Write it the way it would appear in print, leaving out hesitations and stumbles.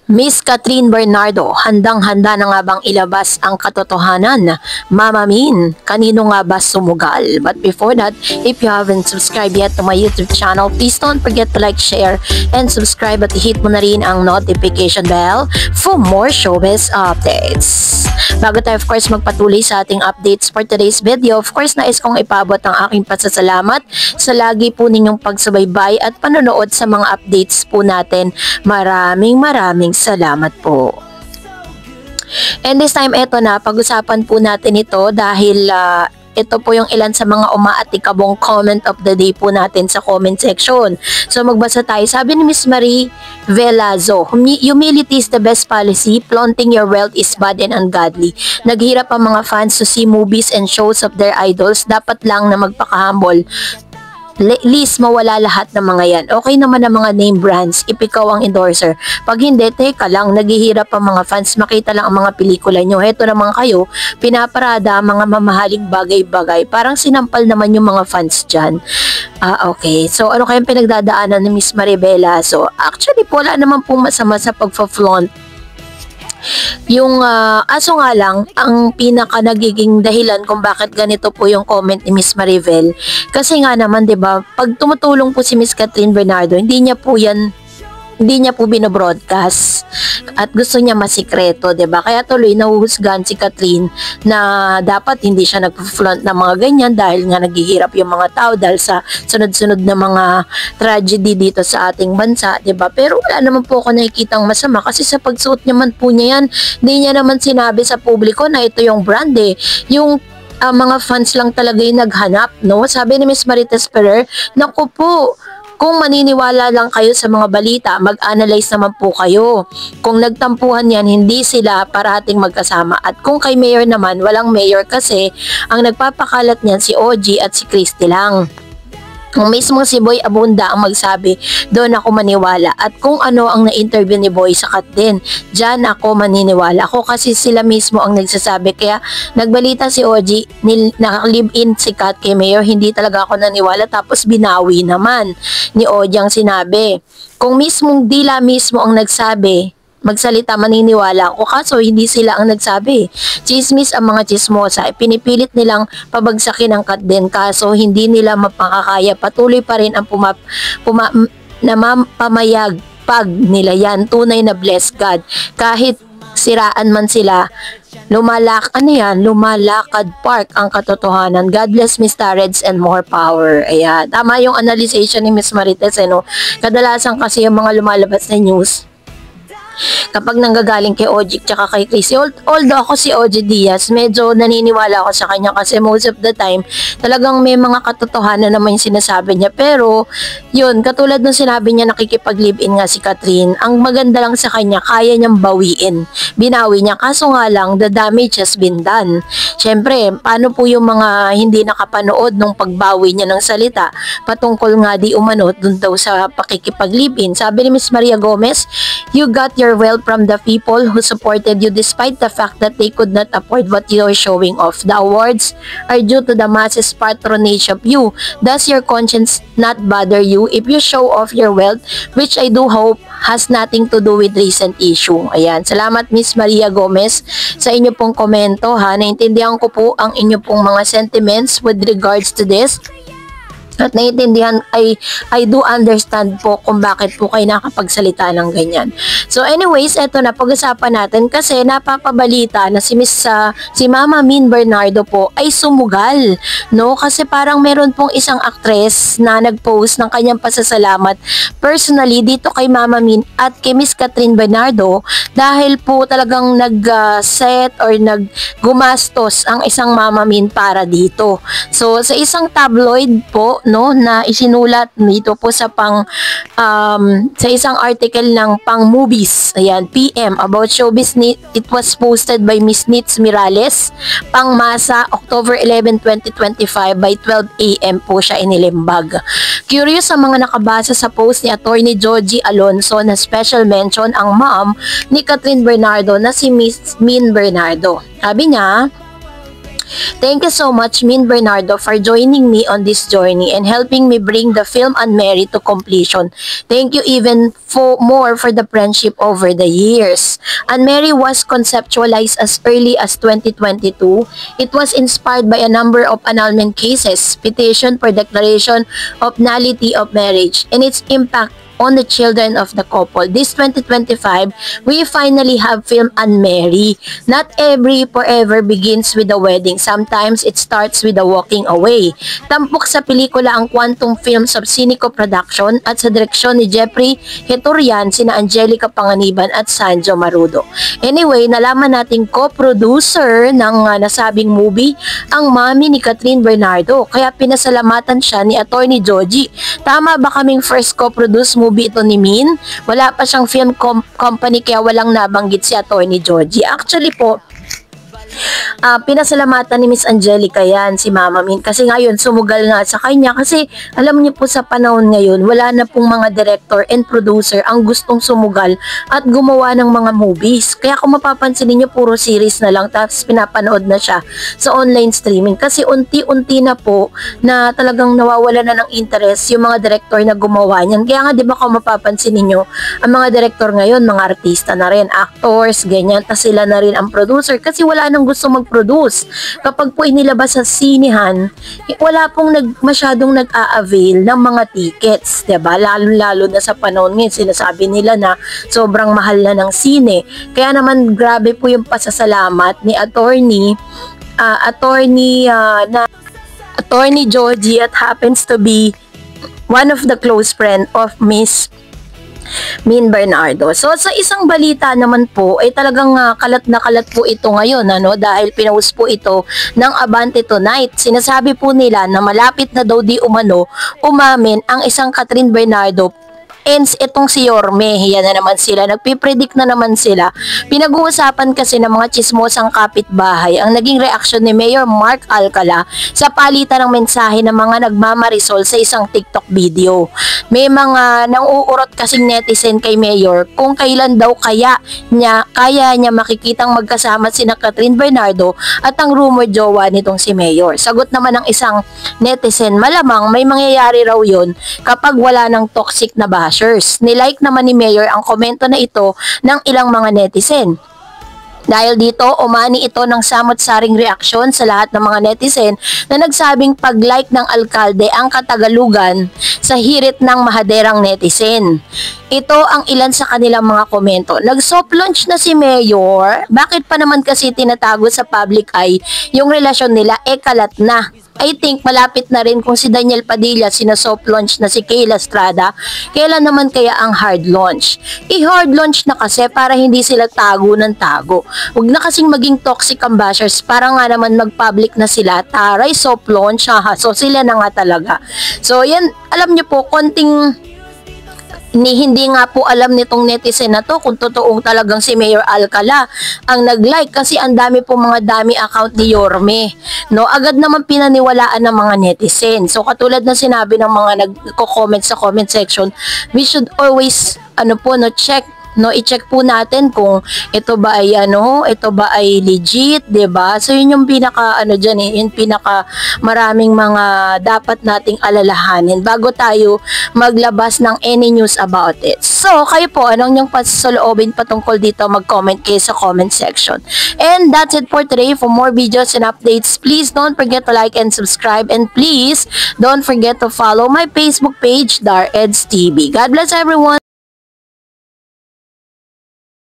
Miss Catherine Bernardo, handang-handa na nga bang ilabas ang katotohanan? Mama Min, kanino nga ba sumugal? But before that, if you haven't subscribed yet to my YouTube channel, please don't forget to like, share, and subscribe at hit mo na rin ang notification bell for more showbiz updates. Bago tayo of course magpatuloy sa ating updates for today's video, of course nais kong ipabot ang aking pasasalamat sa lagi po ninyong pagsubaybay at panonood sa mga updates po natin. Maraming salamat po. And this time, eto na, pag-usapan po natin ito dahil ito po yung ilan sa mga umaatikabong comment of the day po natin sa comment section. So magbasa tayo. Sabi ni Miss Marie Velazo, humility is the best policy, flaunting your wealth is bad and ungodly. Naghirap ang mga fans to see movies and shows of their idols, dapat lang na magpaka-humble. Least mawala lahat ng mga yan. Okay naman ang mga name brands if ikaw ang endorser. Pag hindi, teka lang, naghihirap ang mga fans makita lang ang mga pelikula nyo. Heto naman kayo, pinaparada ang mga mamahaling bagay-bagay. Parang sinampal naman yung mga fans dyan. Okay. So, ano kayang pinagdadaanan ni Miss Maribela? So, actually po, wala naman pong masama sa pagpa-flaunt. Yung aso nga lang, ang pinaka nagiging dahilan kung bakit ganito po yung comment ni Miss Maribel. Kasi nga naman, 'di ba, pag tumutulong po si Miss Catherine Bernardo, hindi niya po binobroadcast at gusto niya masikreto, 'di ba? Kaya tuloy nahuhusgahan si Catherine na dapat hindi siya nagpo-flaunt ng mga ganyan dahil nga naghihirap yung mga tao dahil sa sunod-sunod na mga tragedy dito sa ating bansa, 'di ba? Pero wala naman po ako nakikitang masama kasi sa pagsuot naman po niya yan, hindi niya naman sinabi sa publiko na ito yung brand eh. Yung mga fans lang talaga yung naghanap, no? Sabi ni Miss Marites Ferrer, naku po, kung maniniwala lang kayo sa mga balita, mag-analyze naman po kayo. Kung nagtampuhan yan, hindi sila parating magkasama. At kung kay mayor naman, walang mayor kasi ang nagpapakalat niyan si OG at si Christy lang. Kung mismo si Boy Abunda ang magsabi, doon ako maniwala. At kung ano ang na-interview ni Boy sa Kat din, dyan ako maniniwala. Ako kasi sila mismo ang nagsasabi. Kaya nagbalita si OG, naka-live-in si Kat kay Mayor, hindi talaga ako naniwala. Tapos binawi naman ni OG ang sinabi. Kung mismong dila mismo ang nagsabi, magsalita, maniniwala ako. Kaso hindi sila ang nagsabi. Chismis ang mga chismosa. Pinipilit nilang pabagsakin ang Kat din. Kaso hindi nila mapakakaya. Patuloy pa rin ang pamayagpag nila yan. Tunay na bless God. Kahit siraan man sila, lumalakad park ang katotohanan. God bless Miss Tareds and more power. Ayan. Tama yung analyzation ni Miss Marites. Kadalasan kasi yung mga lumalabas na news, kapag nanggagaling kay OG tsaka kay Chrissy, although ako si OG Diaz, medyo naniniwala ako sa kanya kasi most of the time, talagang may mga katotohanan naman yung sinasabi niya. Pero, yun, katulad ng sinabi niya, nakikipag-live-in nga si Catherine, ang maganda lang sa kanya, kaya niyang bawiin. Binawi niya, kaso nga lang, the damage has been done. Siyempre, paano po yung mga hindi nakapanood nung pagbawi niya ng salita, patungkol nga di umano, dun daw sa pakikipag-live-in. Sabi ni Miss Maria Gomez, you got your wealth from the people who supported you despite the fact that they could not afford what you are showing off. The awards are due to the masses patronage of you. Does your conscience not bother you if you show off your wealth, which I do hope has nothing to do with recent issue? Ayan. Salamat Miss Maria Gomez sa inyo pong komento ha. Naintindihan ko po ang inyo pong mga sentiments with regards to this. At naiintindihan, I do understand po kung bakit po kayo nakapagsalita ng ganyan. So anyways, eto na, pag-usapan natin kasi napapabalita na si Mama Min Bernardo po ay sumugal, no? Kasi parang meron pong isang actress na nag-post ng kanyang pasasalamat personally dito kay Mama Min at kay Miss Catherine Bernardo dahil po talagang nag-set or naggumastos ang isang Mama Min para dito. So sa isang tabloid po, no, na isinulat dito po sa sa isang article ng pang movies, ayan, PM about showbiz, it was posted by Miss Nitz Mirales, Pangmasa, October 11, 2025 by 12 AM po siya inilimbag. Curious sa mga nakabasa sa post ni Attorney Joji Alonso na special mention ang mom ni Catherine Bernardo na si Miss Min Bernardo. Sabi niya, Thank you so much, Min Bernardo, for joining me on this journey and helping me bring the film Anne Mary to completion. Thank you even more for the friendship over the years. Anne Mary was conceptualized as early as 2022. It was inspired by a number of annulment cases, petition for declaration of nullity of marriage, and its impact on the children of the couple. This 2025, we finally have film Anne Mary. Not every forever begins with a wedding. Sometimes it starts with a walking away. Tampok sa pelikula ang Quantum Films of Cinico Production at sa direksyon ni Jeffrey Heturian, sina Angelica Panganiban at Sanjo Marudo. Anyway, nalaman nating co-producer ng nasabing movie ang mami ni Catherine Bernardo. Kaya pinasalamatan siya ni Attorney Joji. Tama ba kaming first co-produce movie ito ni Min? Wala pa siyang film company kaya walang nabanggit si Attorney Joji. Actually po, pinasalamatan ni Miss Angelica yan, si Mama Min, kasi ngayon sumugal nga sa kanya kasi alam niyo po sa panahon ngayon wala na pong mga director and producer ang gustong sumugal at gumawa ng mga movies. Kaya kung mapapansin niyo puro series na lang tapos pinapanood na siya sa online streaming kasi unti-unti na po na talagang nawawala na ng interest yung mga director na gumawa niyan. Kaya nga 'di ba kung mapapansin niyo ang mga director ngayon mga artista na rin, actors, ganyan, tas sila na rin ang producer kasi wala nang gusto mag-produce. Kapag po inilabas sa sinihan, wala pong masyadong nag-a-avail ng mga tickets, 'di ba? Lalo na sa panahon ngayon, sinasabi nila na sobrang mahal na ng sine. Kaya naman grabe po yung pasasalamat ni Attorney Joji at happens to be one of the close friend of Miss Min Bernardo. So sa isang balita naman po ay talagang kalat na kalat po ito ngayon dahil pinost po ito ng Abante Tonight. Sinasabi po nila na malapit na daw di umano umamin ang isang Catherine Bernardo. Ends itong si Yorme, yan na naman sila, nagpipredict na naman sila. Pinag-uusapan kasi ng mga chismosang kapitbahay ang naging reaksyon ni Mayor Mark Alcala sa palitan ng mensahe ng mga nagmamarisol sa isang TikTok video. May mga nang-uurot kasing netizen kay Mayor kung kailan daw kaya niya makikitang magkasama sina Catherine Bernardo at ang rumor jowa nitong si Mayor. Sagot naman ng isang netizen, malamang may mangyayari raw yun kapag wala ng toxic na bashers. Nilike naman ni Mayor ang komento na ito ng ilang mga netizen. Dahil dito, umani ito ng samot-saring reaksyon sa lahat ng mga netizen na nagsabing pag-like ng alkalde ang katagalugan sa hirit ng mahaderang netizen. Ito ang ilan sa kanilang mga komento. Nag-soft launch na si Mayor. Bakit pa naman kasi tinatago sa public eye yung relasyon nila? Kalat na. I think malapit na rin kung si Daniel Padilla sina-soft launch na si Kayla Estrada. Kailan naman kaya ang hard launch? I-hard launch na kasi para hindi sila tago ng tago. Huwag na kasing maging toxic ang bashers para nga naman mag-public na sila. Taray, soft launch. So sila na nga talaga. So yan, alam niyo po, hindi nga po alam nitong netizen na to kung totoong talagang si Mayor Alcala ang nag-like kasi ang dami po mga dami account ni Yorme. Agad naman pinaniwalaan ng mga netizen. So katulad na sinabi ng mga nagko-comment sa comment section, we should always check i-check po natin kung ito ba ay legit, 'di ba? So yun yung pinaka yung pinaka maraming mga dapat nating alalahanin bago tayo maglabas ng any news about it. So kayo po, anong yung pasasaloobin patungkol dito, mag-comment kayo sa comment section. And that's it for today. For more videos and updates, please don't forget to like and subscribe, and please don't forget to follow my Facebook page, Dar Eds TV. God bless everyone.